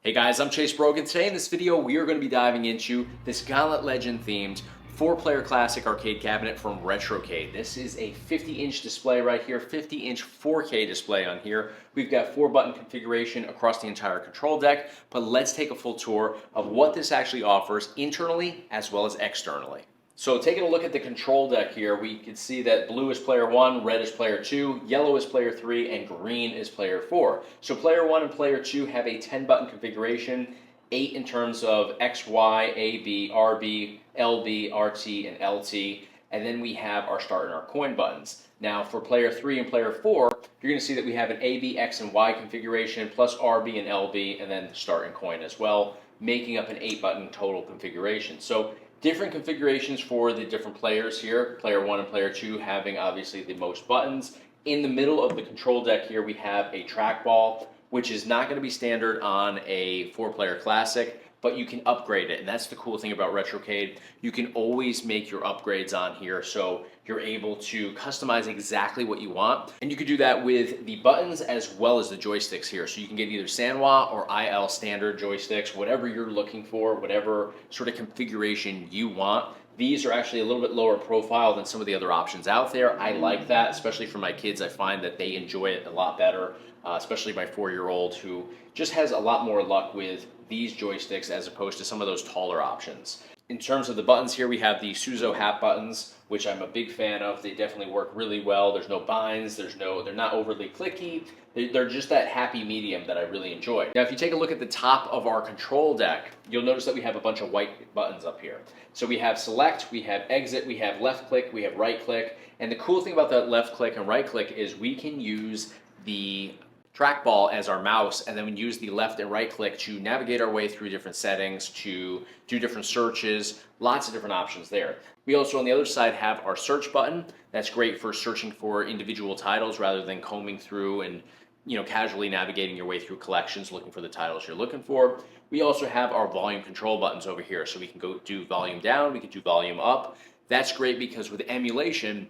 Hey guys, I'm Brogan. Today in this video, we are going to be diving into this Gauntlet Legend themed 4-player classic arcade cabinet from Retro-Cade. This is a 50-inch display right here, 50-inch 4K display on here. We've got 4-button configuration across the entire control deck, but let's take a full tour of what this actually offers internally as well as externally. So taking a look at the control deck here, we can see that blue is player 1, red is player 2, yellow is player 3, and green is player 4. So player 1 and player 2 have a 10-button configuration, 8 in terms of X, Y, A, B, R, B, L, B, RT, and LT, and then we have our start and our coin buttons. Now for player 3 and player 4, you're going to see that we have an A, B, X, and Y configuration, plus RB and LB, and then start and coin as well, making up an 8-button total configuration. So different configurations for the different players here. Player 1 and player 2 having obviously the most buttons. In the middle of the control deck here, we have a trackball, which is not going to be standard on a 4-player classic, but you can upgrade it. And that's the cool thing about Retro-Cade. You can always make your upgrades on here, so you're able to customize exactly what you want. And you can do that with the buttons as well as the joysticks here. So you can get either Sanwa or IL standard joysticks, whatever you're looking for, whatever sort of configuration you want. These are actually a little bit lower profile than some of the other options out there. I like that, especially for my kids. I find that they enjoy it a lot better, especially my 4-year-old who just has a lot more luck with these joysticks as opposed to some of those taller options. In terms of the buttons here, we have the Suzo hat buttons, which I'm a big fan of. They definitely work really well. There's no binds, they're not overly clicky. They're just that happy medium that I really enjoy. Now, if you take a look at the top of our control deck, you'll notice that we have a bunch of white buttons up here. So we have select, we have exit, we have left click, we have right click. And the cool thing about that left click and right click is we can use the trackball as our mouse, and then we use the left and right click to navigate our way through different settings, to do different searches, lots of different options there. We also on the other side have our search button. That's great for searching for individual titles rather than combing through and casually navigating your way through collections looking for the titles you're looking for. We also have our volume control buttons over here, so we can go do volume down, we can do volume up. That's great because with emulation,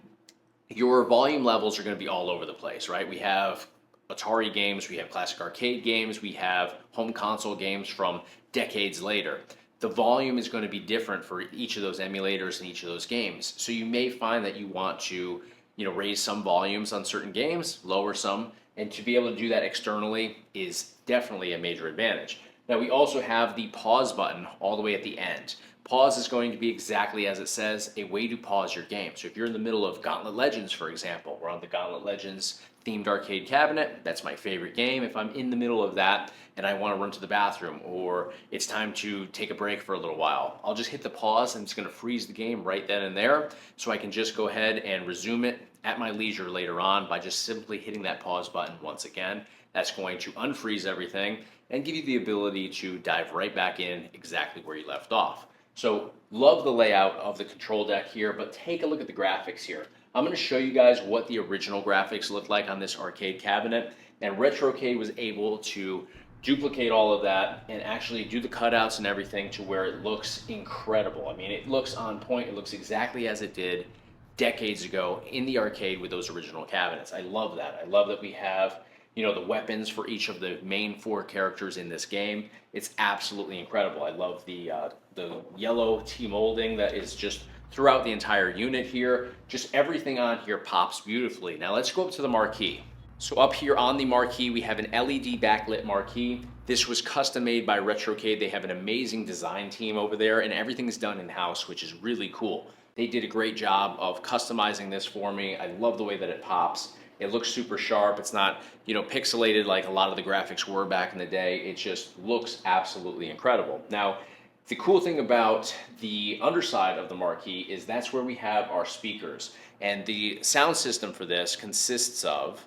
your volume levels are going to be all over the place, right? We have Atari games, we have classic arcade games, we have home console games from decades later. The volume is going to be different for each of those emulators and each of those games. So you may find that you want to, raise some volumes on certain games, lower some, and to be able to do that externally is definitely a major advantage. Now we also have the pause button all the way at the end. Pause is going to be exactly as it says, a way to pause your game. So if you're in the middle of Gauntlet Legends, for example, we're on the Gauntlet Legends themed arcade cabinet, that's my favorite game. If I'm in the middle of that and I want to run to the bathroom, or it's time to take a break for a little while, I'll just hit the pause and it's going to freeze the game right then and there, so I can just go ahead and resume it at my leisure later on by just simply hitting that pause button once again. That's going to unfreeze everything and give you the ability to dive right back in exactly where you left off. So love the layout of the control deck here, but take a look at the graphics here. I'm going to show you guys what the original graphics look like on this arcade cabinet, and Retro-Cade was able to duplicate all of that and actually do the cutouts and everything to where it looks incredible. I mean, it looks on point. It looks exactly as it did decades ago in the arcade with those original cabinets. I love that. I love that we have the weapons for each of the main 4 characters in this game. It's absolutely incredible. I love the yellow T-molding that is just throughout the entire unit here. Just everything on here pops beautifully. Now let's go up to the marquee. So up here on the marquee, we have an LED backlit marquee. This was custom made by Retro-Cade. They have an amazing design team over there, and everything's done in-house, which is really cool. They did a great job of customizing this for me. I love the way that it pops. It looks super sharp. It's not, pixelated like a lot of the graphics were back in the day. It just looks absolutely incredible. Now, the cool thing about the underside of the marquee is that's where we have our speakers. And the sound system for this consists of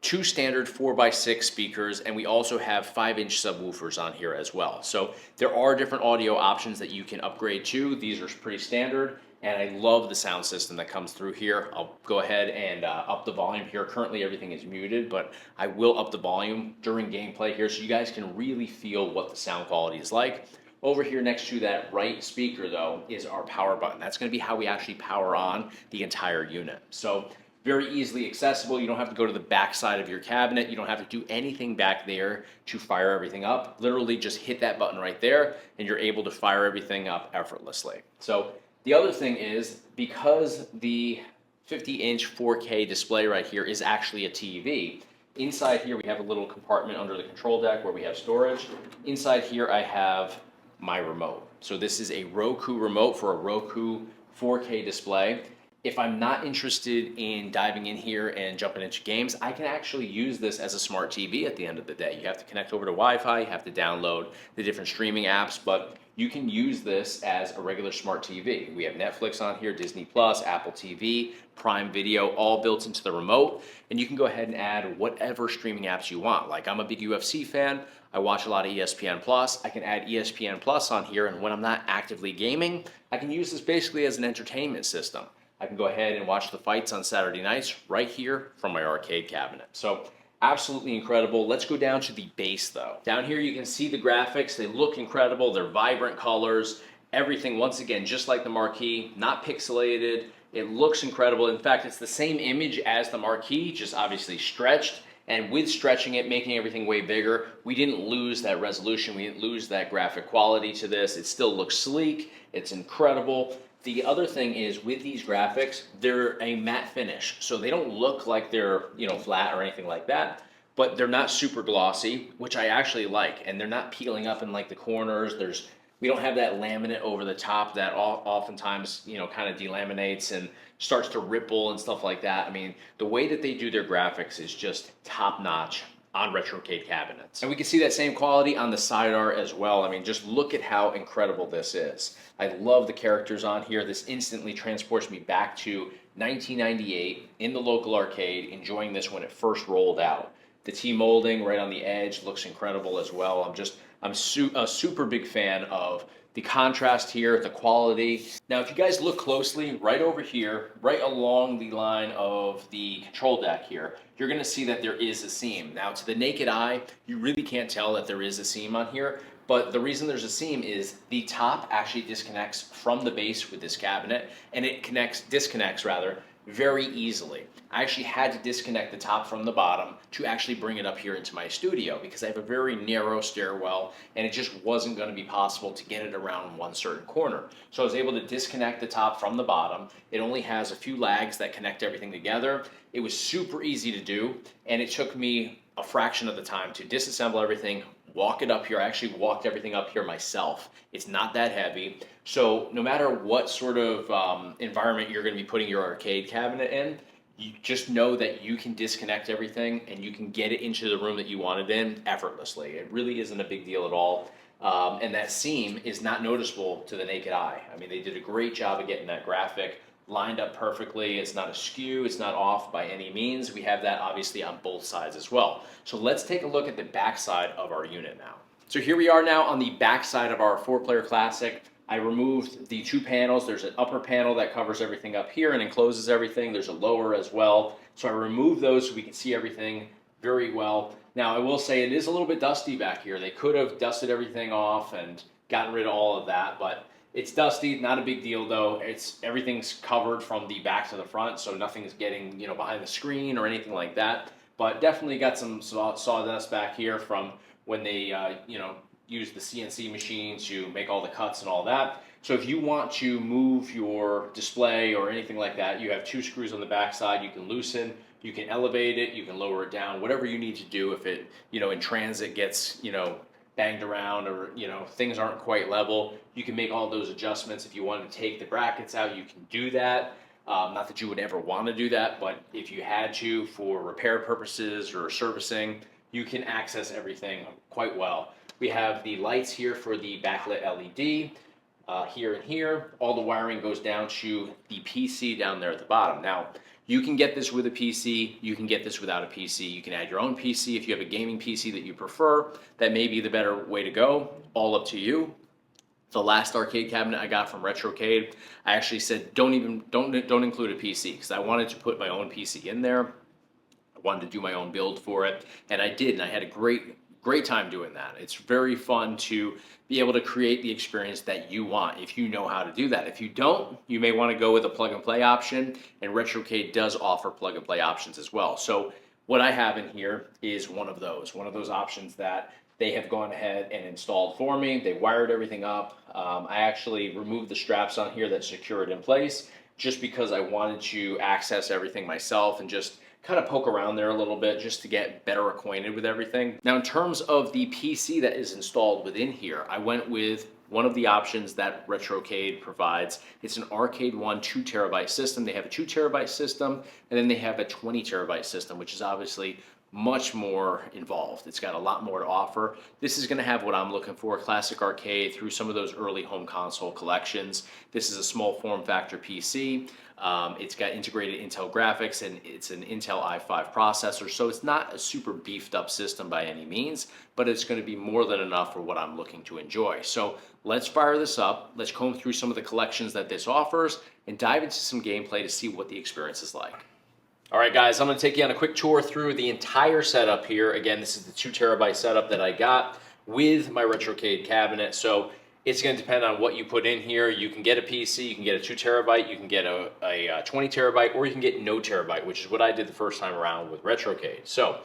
2 standard 4x6 speakers, and we also have 5-inch subwoofers on here as well. So there are different audio options that you can upgrade to. These are pretty standard. And I love the sound system that comes through here. I'll go ahead and up the volume here. Currently everything is muted, but I will up the volume during gameplay here so you guys can really feel what the sound quality is like. Over here next to that right speaker though is our power button. That's going to be how we actually power on the entire unit. So very easily accessible. You don't have to go to the back side of your cabinet. You don't have to do anything back there to fire everything up. Literally just hit that button right there and you're able to fire everything up effortlessly. So the other thing is, because the 50-inch 4K display right here is actually a TV, inside here we have a little compartment under the control deck where we have storage. Inside here I have my remote. So this is a Roku remote for a Roku 4K display. If I'm not interested in diving in here and jumping into games, I can actually use this as a smart TV at the end of the day. You have to connect over to Wi-Fi, you have to download the different streaming apps, but you can use this as a regular smart TV. We have Netflix on here, Disney Plus, Apple TV, Prime Video, all built into the remote, and you can go ahead and add whatever streaming apps you want. Like, I'm a big UFC fan, I watch a lot of ESPN Plus. I can add ESPN Plus on here, and when I'm not actively gaming, I can use this basically as an entertainment system. I can go ahead and watch the fights on Saturday nights right here from my arcade cabinet. So absolutely incredible. Let's go down to the base though. Down here you can see the graphics. They look incredible. They're vibrant colors. Everything, once again, just like the Marquee, not pixelated. It looks incredible. In fact, it's the same image as the Marquee, just obviously stretched. And with stretching it, making everything way bigger, we didn't lose that resolution. We didn't lose that graphic quality to this. It still looks sleek. It's incredible. The other thing is, with these graphics, they're a matte finish. So they don't look like they're, flat or anything like that, but they're not super glossy, which I actually like. And they're not peeling up in like the corners. We don't have that laminate over the top that oftentimes, kind of delaminates and starts to ripple and stuff like that. I mean, the way that they do their graphics is just top notch on Retro-Cade cabinets. And we can see that same quality on the side art as well. I mean, just look at how incredible this is. I love the characters on here. This instantly transports me back to 1998 in the local arcade, enjoying this when it first rolled out. The T-molding right on the edge looks incredible as well. I'm a super big fan of the contrast here, the quality. Now, if you guys look closely, right over here, right along the line of the control deck here, you're gonna see that there is a seam. Now, to the naked eye, you really can't tell that there is a seam on here, but the reason there's a seam is the top actually disconnects from the base with this cabinet, and it disconnects very easily. I actually had to disconnect the top from the bottom to actually bring it up here into my studio because I have a very narrow stairwell and it just wasn't going to be possible to get it around one certain corner. So I was able to disconnect the top from the bottom. It only has a few lags that connect everything together. It was super easy to do, and it took me a fraction of the time to disassemble everything, walk it up here. I actually walked everything up here myself. It's not that heavy. So no matter what sort of environment you're going to be putting your arcade cabinet in, you just know that you can disconnect everything and you can get it into the room that you want it in effortlessly. It really isn't a big deal at all. And that seam is not noticeable to the naked eye. I mean, they did a great job of getting that graphic lined up perfectly. It's not askew, it's not off by any means. We have that obviously on both sides as well. So let's take a look at the back side of our unit now. So here we are now on the back side of our 4-player classic. I removed the 2 panels. There's an upper panel that covers everything up here and encloses everything. There's a lower as well. So I removed those so we can see everything very well. Now I will say it is a little bit dusty back here. They could have dusted everything off and gotten rid of all of that, but it's dusty, not a big deal though. Everything's covered from the back to the front, so nothing's getting behind the screen or anything like that. But definitely got some sawdust back here from when they used the CNC machine to make all the cuts and all that. So if you want to move your display or anything like that, you have 2 screws on the back side. You can loosen, you can elevate it, you can lower it down, whatever you need to do. If it in transit gets banged around or things aren't quite level, you can make all those adjustments. If you want to take the brackets out, you can do that. Not that you would ever want to do that, but if you had to for repair purposes or servicing, you can access everything quite well. We have the lights here for the backlit LED here and here. All the wiring goes down to the PC down there at the bottom. Now, you can get this with a PC, you can get this without a PC. You can add your own PC if you have a gaming PC that you prefer. That may be the better way to go, all up to you. The last arcade cabinet I got from Retro-Cade, I actually said don't include a PC because I wanted to put my own PC in there. I wanted to do my own build for it, and I did, and I had a great great time doing that. It's very fun to be able to create the experience that you want if you know how to do that. If you don't, you may want to go with a plug and play option, and Retro-Cade does offer plug and play options as well. So what I have in here is one of those options that they have gone ahead and installed for me. They wired everything up. I actually removed the straps on here that secure it in place just because I wanted to access everything myself and just kind of poke around there a little bit just to get better acquainted with everything. Now, in terms of the PC that is installed within here, I went with one of the options that Retro-Cade provides. It's an Arcade One 2 terabyte system. They have a 2 terabyte system, and then they have a 20 terabyte system, which is obviously much more involved. It's got a lot more to offer. This is going to have what I'm looking for, classic arcade through some of those early home console collections. This is a small form factor PC. It's got integrated Intel graphics, and it's an Intel i5 processor, so it's not a super beefed up system by any means, but it's going to be more than enough for what I'm looking to enjoy. So let's fire this up. Let's comb through some of the collections that this offers and dive into some gameplay to see what the experience is like. All right, guys, I'm going to take you on a quick tour through the entire setup here. Again, this is the 2 terabyte setup that I got with my Retro-Cade cabinet. So it's going to depend on what you put in here. You can get a PC, you can get a 2 terabyte, you can get a 20 terabyte, or you can get no terabyte, which is what I did the first time around with Retro-Cade. So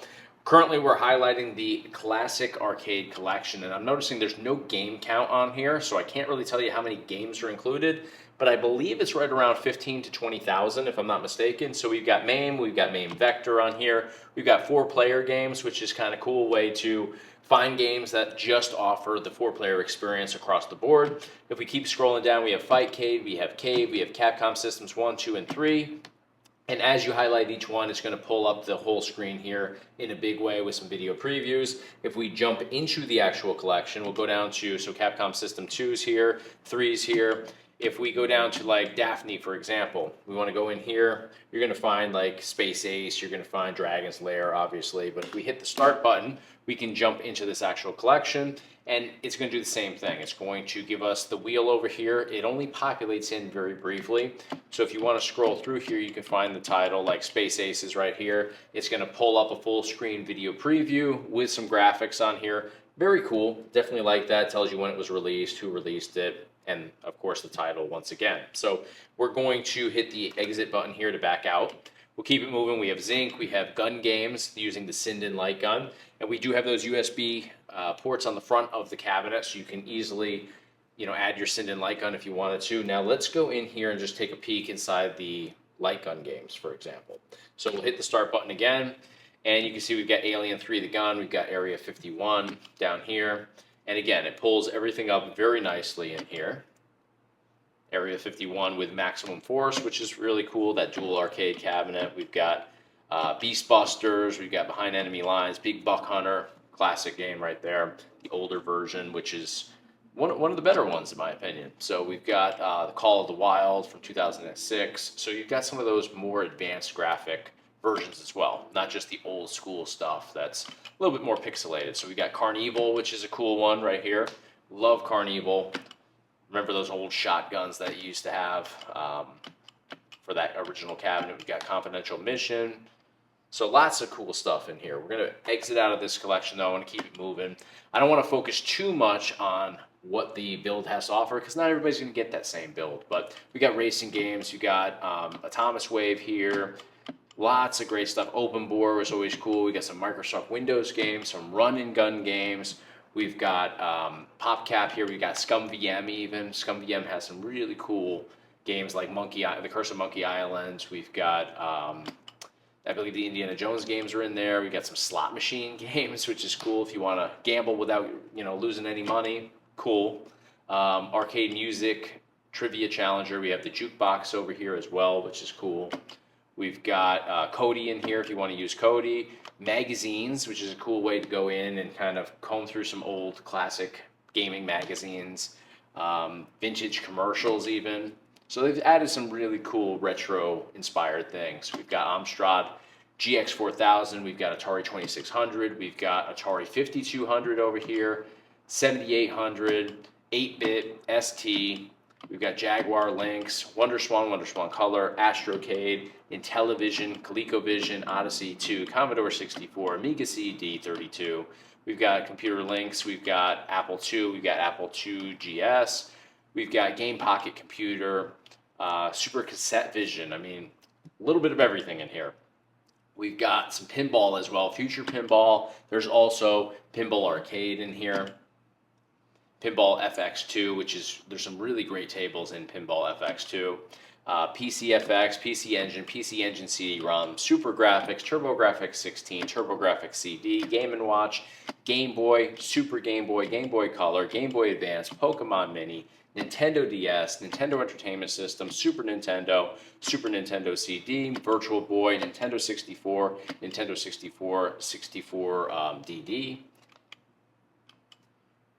currently we're highlighting the classic arcade collection, and I'm noticing there's no game count on here, so I can't really tell you how many games are included, but I believe it's right around 15 to 20,000 if I'm not mistaken. So we've got MAME Vector on here. We've got 4-player games, which is kind of cool way to find games that just offer the 4-player experience across the board. If we keep scrolling down, we have Fightcade, we have Cade, we have Capcom Systems 1, 2, and 3. And as you highlight each one, it's going to pull up the whole screen here in a big way with some video previews. If we jump into the actual collection, we'll go down to, so Capcom System 2's here, 3's here. If we go down to like Daphne, for example, we want to go in here, you're going to find like Space Ace, you're going to find Dragon's Lair, obviously. But if we hit the start button, we can jump into this actual collection, and it's going to do the same thing. It's going to give us the wheel over here. It only populates in very briefly. So if you want to scroll through here, you can find the title like Space Ace is right here. It's going to pull up a full screen video preview with some graphics on here. Very cool. Definitely like that. Tells you when it was released, who released it, and of course the title once again. So we're going to hit the exit button here to back out. We'll keep it moving. We have Zinc, we have gun games using the Sinden light gun, and we do have those USB ports on the front of the cabinet, so you can easily, add your Sinden light gun if you wanted to. Now let's go in here and just take a peek inside the light gun games, for example. So we'll hit the start button again, and you can see we've got Alien 3 the gun, we've got Area 51 down here. And again, it pulls everything up very nicely in here. Area 51 with Maximum Force, which is really cool, that dual arcade cabinet. We've got Beast Busters, we've got Behind Enemy Lines, Big Buck Hunter, classic game right there. The older version, which is one of the better ones in my opinion. So we've got the Call of the Wild from 2006. So you've got some of those more advanced graphic versions as well, not just the old school stuff that's a little bit more pixelated. So we got Carnival, which is a cool one right here. Love Carnival. Remember those old shotguns that you used to have for that original cabinet. We've got Confidential Mission. So lots of cool stuff in here. We're going to exit out of this collection though. I want to keep it moving. I don't want to focus too much on what the build has to offer because not everybody's going to get that same build. But we got racing games. You got a Thomas Wave here. Lots of great stuff. Open Bore was always cool. We got some Microsoft Windows games, some run and gun games. We've got PopCap here. We've got Scum VM even. Scum VM has some really cool games like The Curse of Monkey Island. We've got, I believe the Indiana Jones games are in there. We've got some slot machine games, which is cool if you want to gamble without losing any money. Cool. Arcade music, Trivia Challenger. We have the jukebox over here as well, which is cool. We've got Kodi in here if you want to use Kodi. Magazines, which is a cool way to go in and kind of comb through some old classic gaming magazines. Vintage commercials even. So they've added some really cool retro-inspired things. We've got Amstrad GX4000. We've got Atari 2600. We've got Atari 5200 over here. 7800. 8-bit, ST. We've got Jaguar Lynx, WonderSwan Color, Retro-Cade, Intellivision, ColecoVision, Odyssey 2, Commodore 64, Amiga CD32. We've got computer links. We've got Apple II. We've got Apple II GS. We've got Game Pocket Computer, Super Cassette Vision. I mean, a little bit of everything in here. We've got some pinball as well, Future Pinball. There's also Pinball Arcade in here. Pinball FX2, which is, there's some really great tables in Pinball FX2. PCFX, PC Engine CD-ROM, Super Graphics, TurboGrafx 16, TurboGrafx CD, Game & Watch, Game Boy, Super Game Boy Color, Game Boy Advance, Pokemon Mini, Nintendo DS, Nintendo Entertainment System, Super Nintendo CD, Virtual Boy, Nintendo 64, Nintendo 64 DD.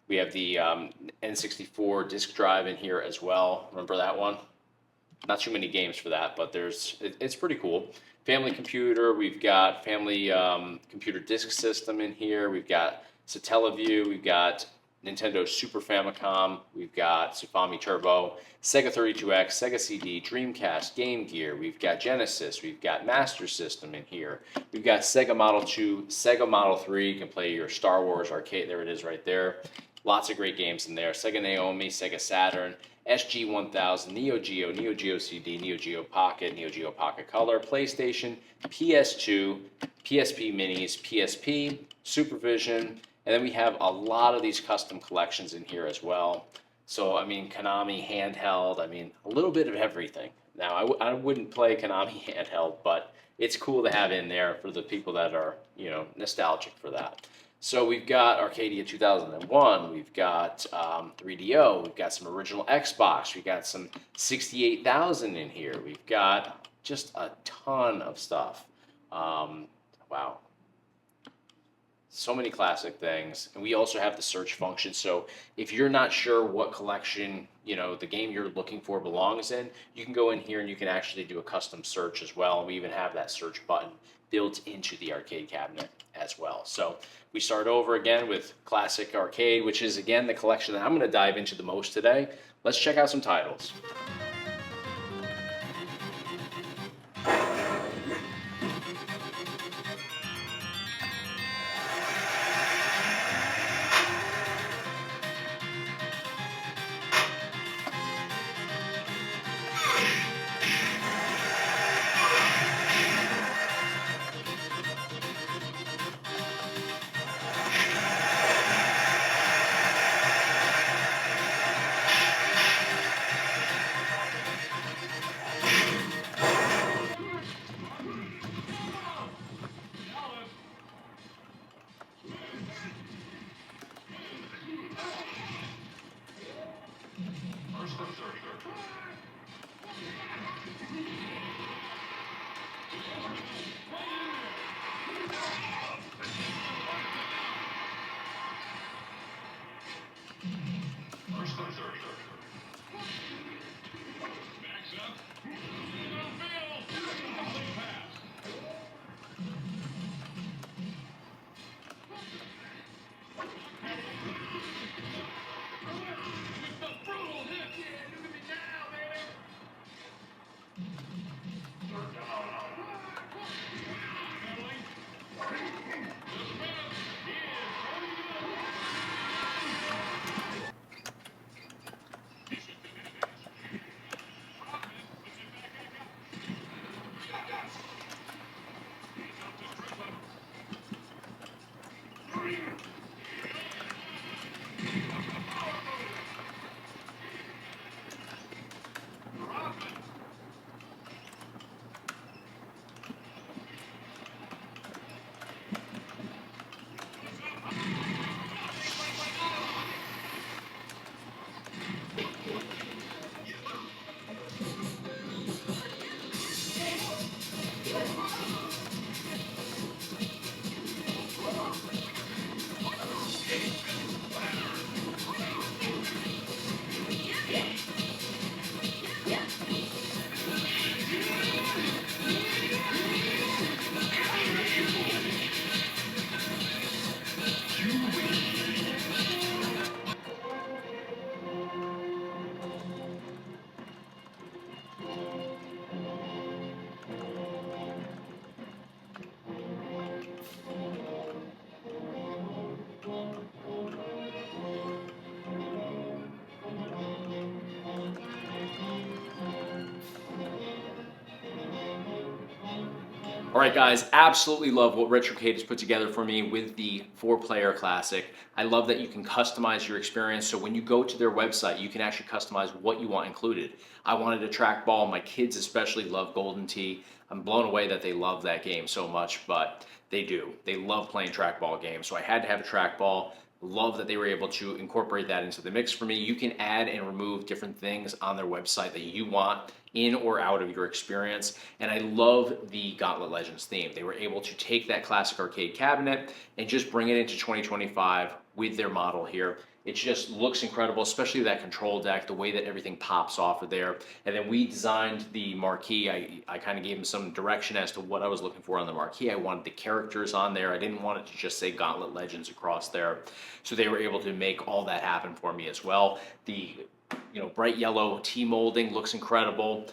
We have the N64 disk drive in here as well. Remember that one? Not too many games for that, but it's pretty cool. Family computer, we've got family computer disk system in here. We've got Satellaview, we've got Nintendo Super Famicom, we've got Sufami Turbo, Sega 32X, Sega CD, Dreamcast, Game Gear, we've got Genesis, we've got Master System in here. We've got Sega Model 2, Sega Model 3, you can play your Star Wars arcade, there it is right there. Lots of great games in there. Sega Naomi, Sega Saturn, SG-1000, Neo Geo, Neo Geo CD, Neo Geo Pocket, Neo Geo Pocket Color, PlayStation, PS2, PSP Minis, PSP, Supervision, and then we have a lot of these custom collections in here as well. So, I mean, Konami handheld, I mean, a little bit of everything. Now, I wouldn't play Konami handheld, but it's cool to have in there for the people that are, you know, nostalgic for that. So we've got Arcadia 2001, we've got 3DO, we've got some original Xbox, we've got some 68,000 in here, we've got just a ton of stuff. Wow. So many classic things. And we also have the search function. So if you're not sure what collection, you know, the game you're looking for belongs in, you can go in here and you can actually do a custom search as well. And we even have that search button built into the arcade cabinet as well. So we start over again with Classic Arcade, which is, again, the collection that I'm going to dive into the most today. Let's check out some titles. All right, guys, absolutely love what Retro-Cade has put together for me with the 4-player classic. I love that you can customize your experience. So when you go to their website, you can actually customize what you want included. I wanted a trackball. My kids especially love Golden Tee. I'm blown away that they love that game so much, but they do. They love playing trackball games. So I had to have a trackball. Love that they were able to incorporate that into the mix for me. You can add and remove different things on their website that you want in or out of your experience. And I love the Gauntlet Legends theme. They were able to take that classic arcade cabinet and just bring it into 2025 with their model here. It just looks incredible, especially that control deck, the way that everything pops off of there. And then we designed the marquee. I kind of gave them some direction as to what I was looking for on the marquee. I wanted the characters on there. I didn't want it to just say Gauntlet Legends across there. So they were able to make all that happen for me as well. The bright yellow T molding looks incredible.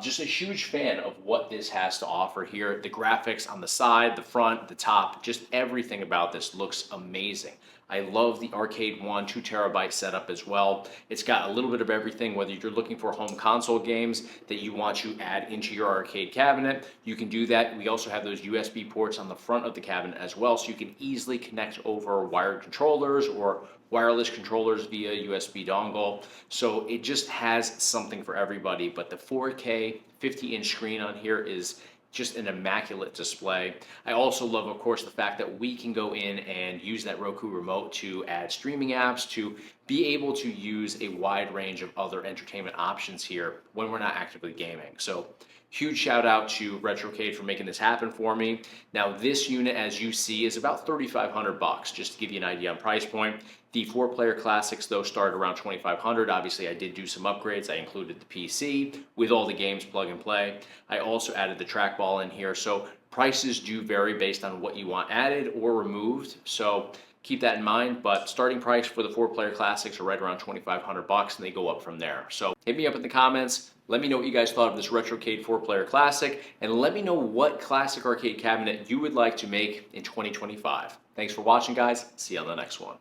Just a huge fan of what this has to offer here. The graphics on the side, the front, the top, just everything about this looks amazing. I love the Arcade One 2 terabyte setup as well. It's got a little bit of everything, whether you're looking for home console games that you want to add into your arcade cabinet, you can do that. We also have those USB ports on the front of the cabinet as well, so you can easily connect over wired controllers or wireless controllers via USB dongle. So it just has something for everybody, but the 4K 50-inch screen on here is just an immaculate display. I also love, of course, the fact that we can go in and use that Roku remote to add streaming apps, to be able to use a wide range of other entertainment options here when we're not actively gaming. So huge shout out to Retro-Cade for making this happen for me. Now this unit, as you see, is about $3,500, just to give you an idea on price point. The 4-player classics, though, start around $2,500. Obviously, I did do some upgrades. I included the PC with all the games plug and play. I also added the trackball in here. So prices do vary based on what you want added or removed. So keep that in mind, but starting price for the 4-player classics are right around $2,500 and they go up from there. So hit me up in the comments. Let me know what you guys thought of this Retro-Cade 4-player classic, and let me know what classic arcade cabinet you would like to make in 2025. Thanks for watching, guys. See you on the next one.